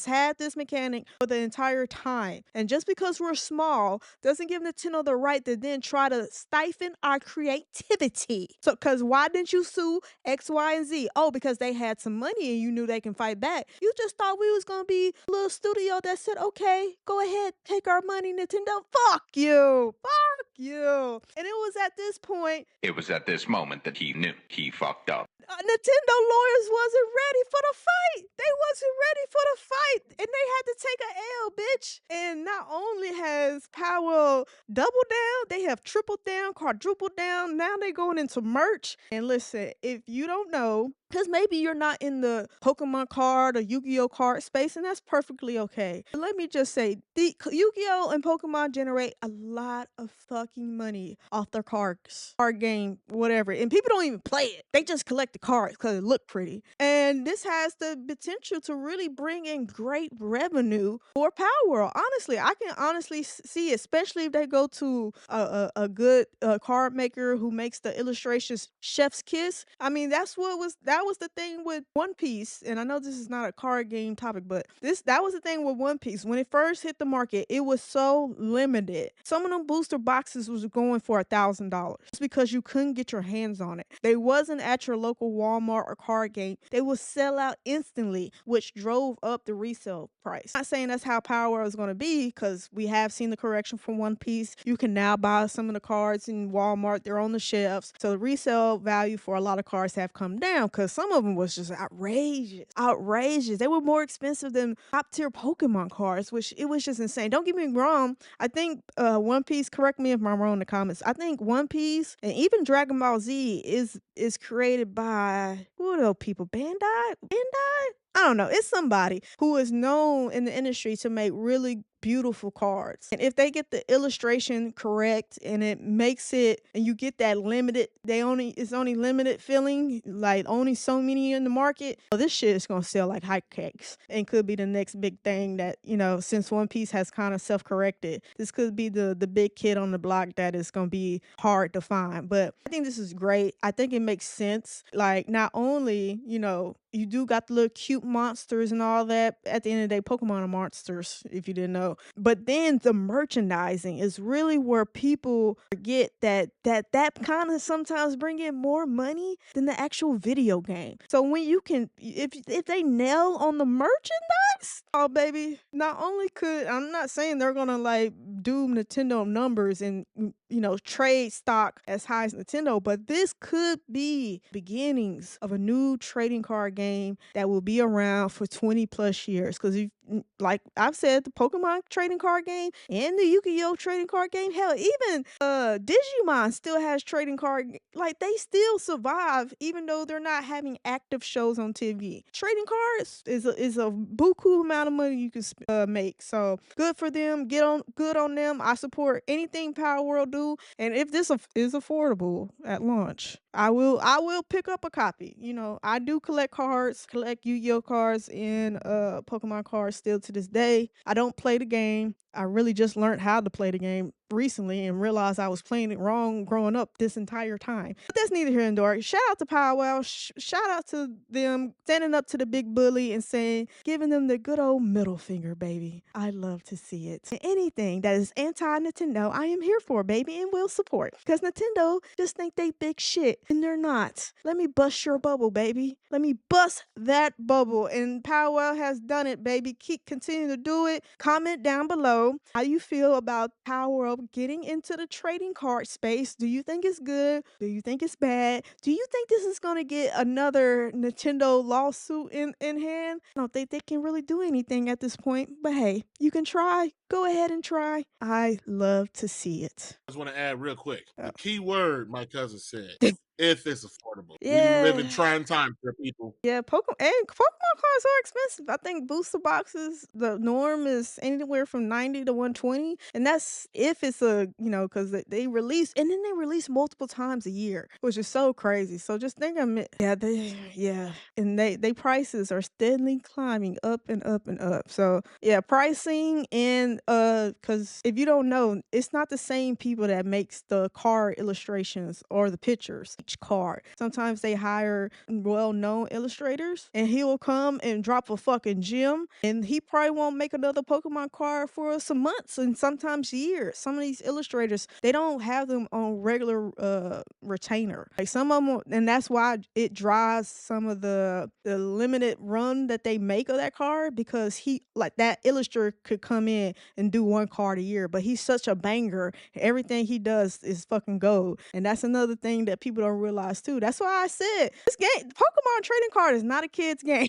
had this mechanic for the entire time. And just because we're small doesn't give Nintendo the right to then try to stifle our creativity. So, because why didn't you sue X, Y, and Z? Oh, because they had some money and you knew they can fight back. You just thought we was gonna be a little studio that said, okay, go ahead, take our money, Nintendo. Fuck you. Fuck you. And it was at this point It was at this moment that he knew he fucked up. Nintendo lawyers wasn't ready for the fight. They wasn't ready for the fight, and they had to take a L, bitch. And not only has Power doubled down, they have tripled down, quadrupled down. Now they going into merch. And listen, if you don't know, because maybe you're not in the Pokemon card or Yu-Gi-Oh card space, and that's perfectly okay. But let me just say, the Yu-Gi-Oh and Pokemon generate a lot of fucking money off their cards, card game, whatever. And people don't even play it. They just collect the cards because it look pretty. And this has the potential to really bring in great revenue for Power World. Honestly, I can honestly see it, especially if they go to a good card maker who makes the illustrations chef's kiss. I mean, that was the thing with One Piece. And I know this is not a card game topic, but that was the thing with One Piece. When it first hit the market, it was so limited. Some of them booster boxes was going for $1,000 just because you couldn't get your hands on it. They wasn't at your local Walmart or card game. They would sell out instantly, which drove up the resale price. I'm not saying that's how Power is going to be, because we have seen the correction from One Piece. You can now buy some of the cards in Walmart. They're on the shelves. So the resale value for a lot of cards have come down, because some of them was just outrageous. Outrageous. They were more expensive than top tier Pokemon cards, which it was just insane. Don't get me wrong. I think One Piece, correct me if I'm wrong in the comments, I think One Piece and even Dragon Ball Z is created by, who are those people? Bandai? Bandai? I don't know. It's somebody who is known in the industry to make really beautiful cards. And if they get the illustration correct and it makes it, and you get that limited, it's only limited feeling, like only so many in the market, well, this shit is gonna sell like hotcakes and could be the next big thing that, since One Piece has kind of self-corrected, this could be the big kid on the block that is gonna be hard to find. But I think this is great. I think it makes sense. Like, not only, you do got the little cute monsters and all that. At the end of the day, Pokemon are monsters, if you didn't know. But then the merchandising is really where people forget that kind of sometimes bring in more money than the actual video game. So when you can, if they nail on the merchandise, oh baby, not only could, I'm not saying they're gonna like do Nintendo numbers and trade stock as high as Nintendo, but this could be beginnings of a new trading card game that will be around for 20 plus years. Because like I've said, the Pokemon trading card game and the Yu-Gi-Oh trading card game, hell, even Digimon still has trading card, like they still survive even though they're not having active shows on TV. Trading cards is a buku amount of money you can make. So good for them. Good on them. I support anything Power World do, and if this is affordable at launch, I will pick up a copy. I do collect cards, collect Yu-Gi-Oh cards and Pokemon cards. card still to this day. I don't play the game. I really just learned how to play the game recently and realized I was playing it wrong growing up this entire time. But that's neither here nor there. Shout out to Palworld. Shout out to them standing up to the big bully and saying, giving them the good old middle finger, baby. I love to see it. And anything that is anti-Nintendo, I am here for, baby, and will support. Because Nintendo just think they big shit, and they're not. Let me bust your bubble, baby. Let me bust that bubble. And Palworld has done it, baby. Keep continuing to do it. Comment down below how you feel about Palworld getting into the trading card space. Do you think it's good? Do you think it's bad? Do you think this is going to get another Nintendo lawsuit in hand? I don't think they can really do anything at this point, but hey, you can try. Go ahead and try. I love to see it. I just want to add real quick. Oh. The key word my cousin said, if it's affordable. We live in Yeah. trying times for people. Yeah, Pokemon cards are expensive. I think booster boxes, the norm is anywhere from 90 to 120. And that's if it's because they release and then they release multiple times a year, which is so crazy. So just think of it. Yeah. And they prices are steadily climbing up and up and up. So yeah, pricing and because if you don't know, it's not the same people that makes the card illustrations or the pictures each card. Sometimes they hire well-known illustrators and he will come and drop a fucking gem and he probably won't make another Pokemon card for some months and sometimes years. Some of these illustrators, they don't have them on regular retainer. Like some of them, and that's why it drives some of the limited run that they make of that card, because he, like, that illustrator could come in and do one card a year, but he's such a banger. Everything he does is fucking gold. And that's another thing that people don't realize too. That's why I said this game, Pokemon trading card, is not a kid's game.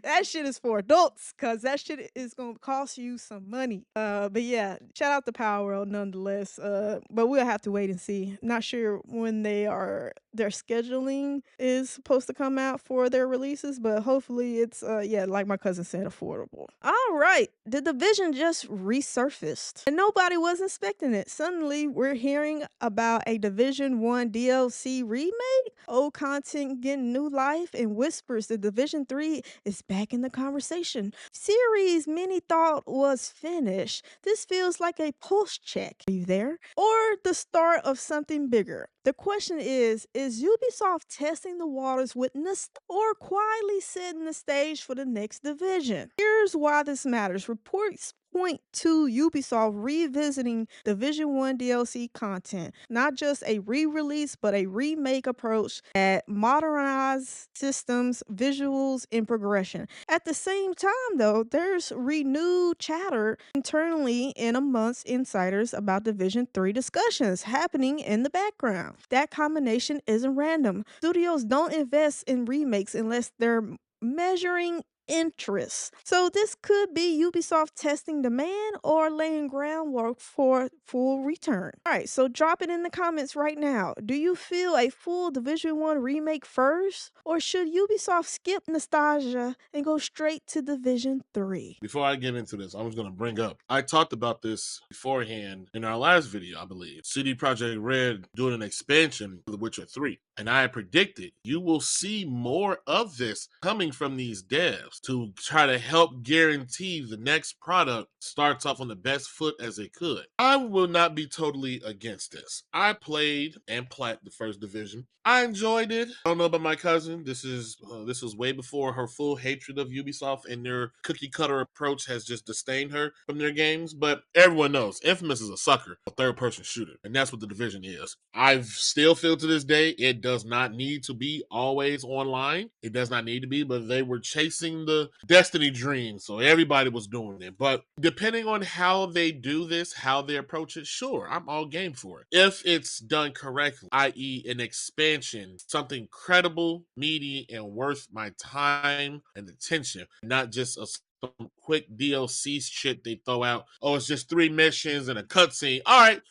That shit is for adults, because that shit is gonna cost you some money. But yeah, shout out to Palworld nonetheless. But we'll have to wait and see. Not sure when their scheduling is supposed to come out for their releases, but hopefully it's like my cousin said, affordable. All right, the Division just resurfaced and nobody was expecting it. Suddenly we're hearing about a Division 1 DLC remake, old content getting new life, and whispers the Division 3 is back in the conversation. Series many thought was finished. This feels like a pulse check. Are you there? Or the start of something bigger? The question is Ubisoft testing the waters with or quietly setting the stage for the next Division? Here's why this matters. Reports point to Ubisoft revisiting Division 1 DLC content, not just a re-release, but a remake approach that modernized systems, visuals, and progression. At the same time, though, there's renewed chatter internally and amongst insiders about Division 3 discussions happening in the background. That combination isn't random. Studios don't invest in remakes unless they're measuring interests. So this could be Ubisoft testing demand or laying groundwork for full return. All right, so drop it in the comments right now. Do you feel a full Division 1 remake first, or should Ubisoft skip nostalgia and go straight to Division 3? Before I get into this, I was going to bring up, I talked about this beforehand in our last video, I believe. CD Projekt Red doing an expansion for The Witcher 3. And I predicted you will see more of this coming from these devs to try to help guarantee the next product starts off on the best foot as it could. I will not be totally against this. I played and plat the first Division. I enjoyed it. I don't know about my cousin. This was way before her full hatred of Ubisoft and their cookie cutter approach has just disdained her from their games. But everyone knows Infamous is a sucker, a third person shooter, and that's what the Division is. I still feel to this day it does not need to be always online. It does not need to be, but they were chasing the Destiny dream, so everybody was doing it. But depending on how they do this, how they approach it, sure, I'm all game for it. If it's done correctly, i.e. an expansion, something credible, meaty, and worth my time and attention, not just a some quick DLC shit they throw out. Oh, it's just 3 missions and a cutscene. All right,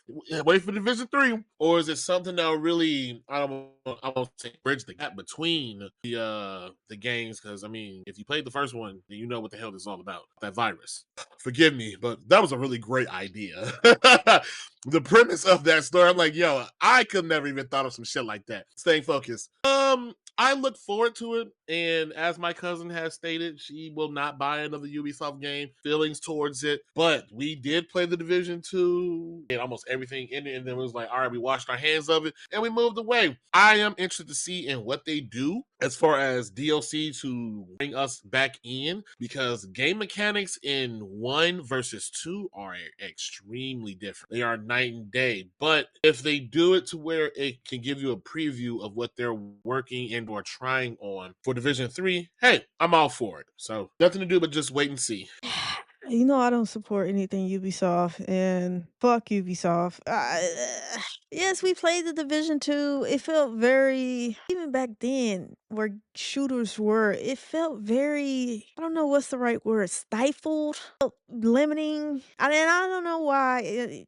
wait for Division 3. Or is it something that will really, I won't say bridge the gap between the games? Because I mean, if you played the first one, then you know what the hell this is all about. That virus. Forgive me, but that was a really great idea. The premise of that story, I'm like, yo, I could never even thought of some shit like that. Staying focused. I look forward to it And as my cousin has stated, she will not buy another Ubisoft game. Feelings towards it. But we did play the Division 2 and almost everything in it. And then it was like, all right, we washed our hands of it and we moved away. I am interested to see in what they do as far as DLC to bring us back in, because game mechanics in 1 versus 2 are extremely different. They are night and day. But if they do it to where it can give you a preview of what they're working and or trying on for Division 3, hey, I'm all for it. So nothing to do but just wait and see. You know I don't support anything Ubisoft, and fuck Ubisoft. Yes, we played the Division 2. It felt very, even back then, where shooters were, it felt very, I don't know what's the right word, stifled, felt limiting. I don't know why.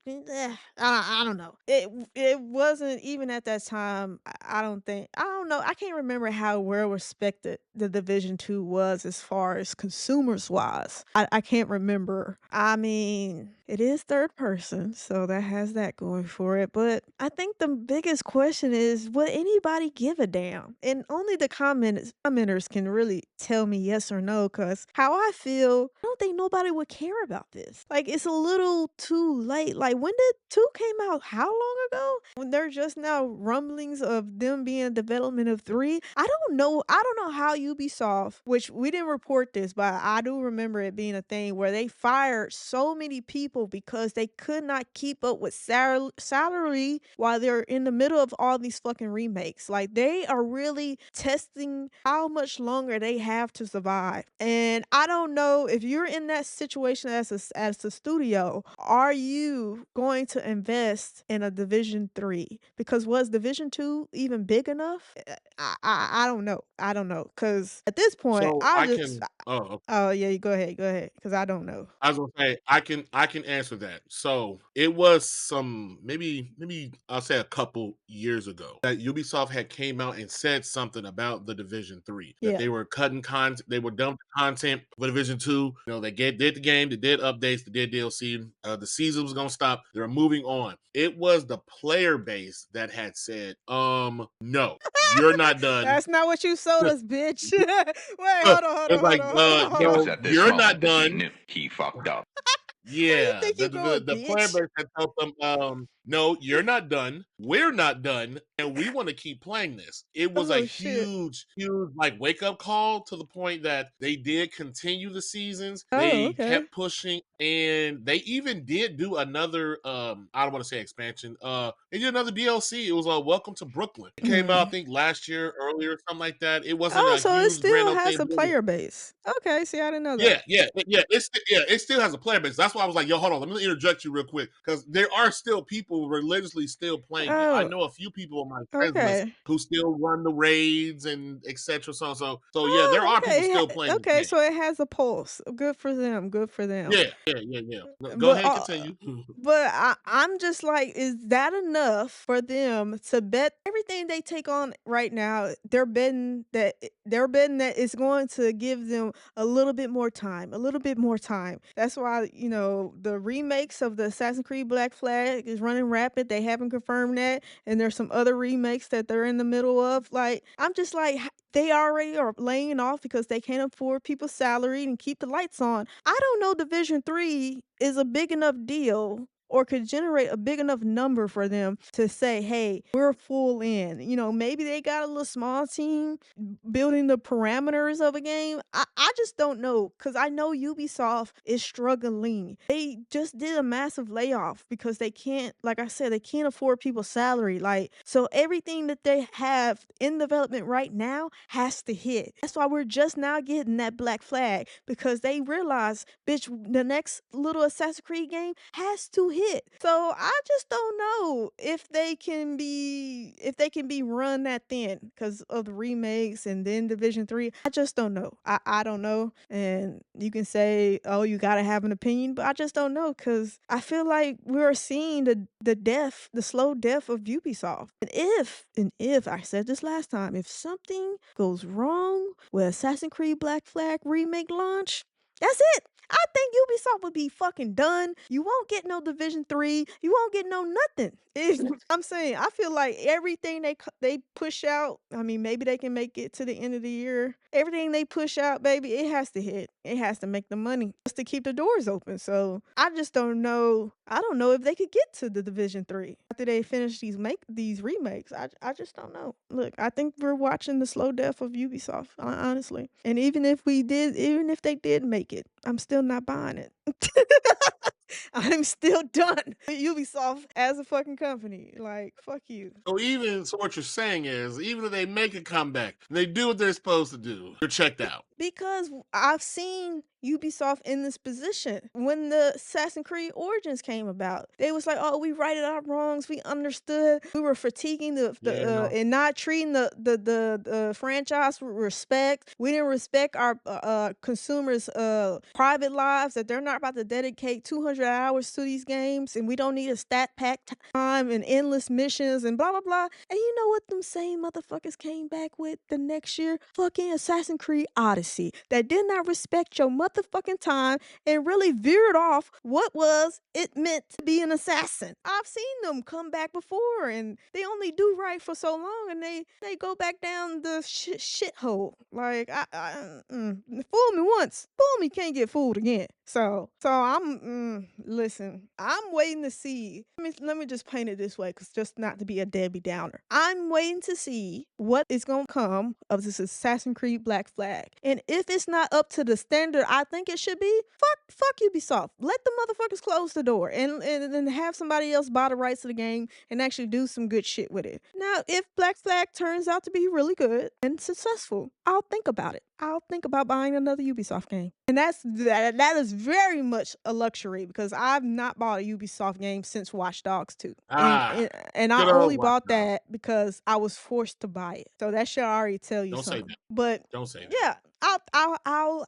I don't know. It wasn't even at that time. I don't think. I don't know. I can't remember how well respected the Division 2 was as far as consumers wise. I can't remember. I mean, it is third person, so that has that going for it. But I think the biggest question is, would anybody give a damn? And only the commenters can really tell me yes or no, because how I feel, I don't think nobody would care about this. Like, it's a little too late. Like, when did 2 came out? How long ago? When they're just now rumblings of them being in development of 3. I don't know. I don't know how Ubisoft, which we didn't report this, but I do remember it being a thing where they fired so many people because they could not keep up with salary while they're in the middle of all these fucking remakes. Like, they are really testing how much longer they have to survive. And I don't know if you're in that situation as a studio, are you going to invest in a Division 3? Because was Division 2 even big enough? I don't know. I don't know. Cause at this point, So I I just can oh yeah, you go ahead. Cause I don't know. I was gonna say I can answer that. So it was some maybe I'll say a couple years ago that Ubisoft had came out and said something about the Division 3, that Yeah. they were cutting content, they were dumping content for Division 2. You know, did the game, they did updates, they did DLC. The season was gonna stop. They were moving on. It was the player base that had said, no, you're not done. That's not what you sold us, bitch. Wait, hold on, hold It's on, hold like, on, hold on, hold It on. was no, at this you're not moment that he done. knew he fucked up. Where you Yeah, think you going, the player bitch? base had told them, no, you're not done. We're not done, and we want to keep playing this. It was a Oh shit. huge like wake up call, to the point that they did continue the seasons. Oh, They okay. kept pushing, and they even did do another. I don't want to say expansion. They did another DLC. It was Welcome to Brooklyn. It came out, I Hmm. think, last year, earlier, something like that. It wasn't Oh, a so it huge grand still opening. has a player base. Okay, see, I didn't know that. It still has a player base. That's why I was like, yo, hold on, let me interject you real quick, because there are still people religiously still playing it. I Oh, know a few people on my friends list okay. who still run the raids and etc. So yeah, there Oh, are people okay. still playing this Okay, game. so it has a pulse. Good for them. Good for them. Yeah. Go But ahead and continue. I'm just like, is that enough for them to bet everything they take on right now? They're betting that it's going to give them a little bit more time, a little bit more time. That's why, the remakes of the Assassin's Creed Black Flag is running rapid. They haven't confirmed that, and there's some other remakes that they're in the middle of. Like, I'm just like, they already are laying off because they can't afford people's salary and keep the lights on. I don't know Division 3 is a big enough deal or could generate a big enough number for them to say, hey, we're full in. Maybe they got a little small team building the parameters of a game. I just don't know, because I know Ubisoft is struggling. They just did a massive layoff because they can't, like I said, they can't afford people's salary. Like, so everything that they have in development right now has to hit. That's why we're just now getting that Black Flag, because they realize, bitch, the next little Assassin's Creed game has to hit. So I just don't know if they can be run that thin because of the remakes and then Division 3. I just don't know. I don't know. And you can say, oh, you gotta have an opinion, but I just don't know, because I feel like we're seeing the slow death of Ubisoft. And if I said this last time, if something goes wrong with Assassin's Creed Black Flag remake launch, That's it. I think Ubisoft would be fucking done. You won't get no Division 3. You won't get no nothing. I'm saying, I feel like everything they push out, I mean, maybe they can make it to the end of the year. Everything they push out, baby, it has to hit. It has to make the money just to keep the doors open. So I just don't know. I don't know if they could get to the Division 3 after they finish these remakes. I just don't know. Look, I think we're watching the slow death of Ubisoft, honestly. And even if they did make it, I'm still not buying it. I'm still done with Ubisoft as a fucking company. Like, fuck you. So what you're saying is, even if they make a comeback, and they do what they're supposed to do, you're checked out. Because I've seen Ubisoft in this position when the Assassin's Creed Origins came about. They was like, "Oh, we righted our wrongs. We understood. We were fatiguing and not treating the franchise with respect. We didn't respect our consumers' private lives. That they're not about to dedicate 200 hours to these games, and we don't need a stat pack time and endless missions and blah blah blah." And you know what them same motherfuckers came back with the next year? Fucking Assassin's Creed Odyssey that did not respect your motherfucking time and really veered off what was it meant to be an assassin. I've seen them come back before and they only do right for so long and they go back down the shithole. Like, fool me once, fool me, can't get fooled again. So listen, I'm waiting to see. Let me just paint it this way, because just not to be a Debbie Downer. I'm waiting to see what is going to come of this Assassin's Creed Black Flag. And if it's not up to the standard I think it should be, fuck Ubisoft. Let the motherfuckers close the door and have somebody else buy the rights to the game and actually do some good shit with it. Now, if Black Flag turns out to be really good and successful, I'll think about it. I'll think about buying another Ubisoft game. And that is very much a luxury, because I've not bought a Ubisoft game since Watch Dogs 2. And I good old only Watch bought Dogs. that because I was forced to buy it. So that should already tell you Don't say something. that. But Don't say that. yeah,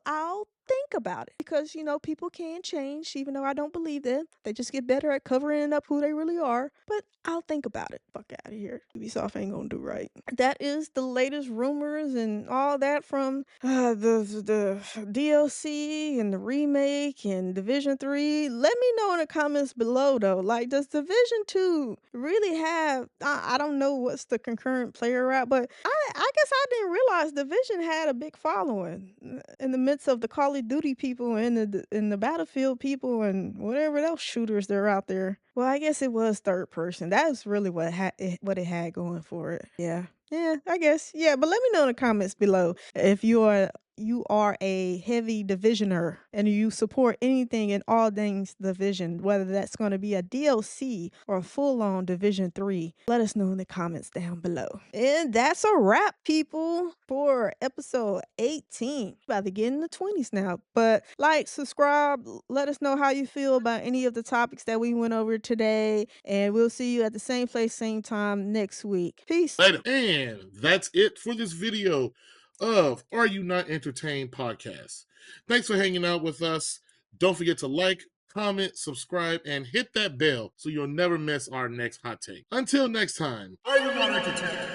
I'll think about it, because people can change, even though I don't believe them. They just get better at covering up who they really are. But I'll think about it. Fuck out of here. Ubisoft ain't gonna do right. That is the latest rumors and all that from the DLC and the remake and Division 3. Let me know in the comments below though. Like, does Division 2 really have I don't know what's the concurrent player route, but I guess I didn't realize Division had a big following in the midst of the Call of Duty people and the Battlefield people and whatever else shooters they're out there. Well, I guess it was third person. That's really what it had going for it. Yeah. Yeah, I guess. Yeah, but let me know in the comments below if you are a heavy Divisioner and you support anything and all things Division, whether that's going to be a DLC or a full-on Division 3. Let us know in the comments down below. And that's a wrap, people, for episode 18. About to get in the 20s now. But like, subscribe, let us know how you feel about any of the topics that we went over today. And we'll see you at the same place, same time next week. Peace. Later. And that's it for this video of Are You Not Entertained podcast. Thanks for hanging out with us. Don't forget to like, comment, subscribe, and hit that bell so you'll never miss our next hot take. Until next time, Are You Not Entertained?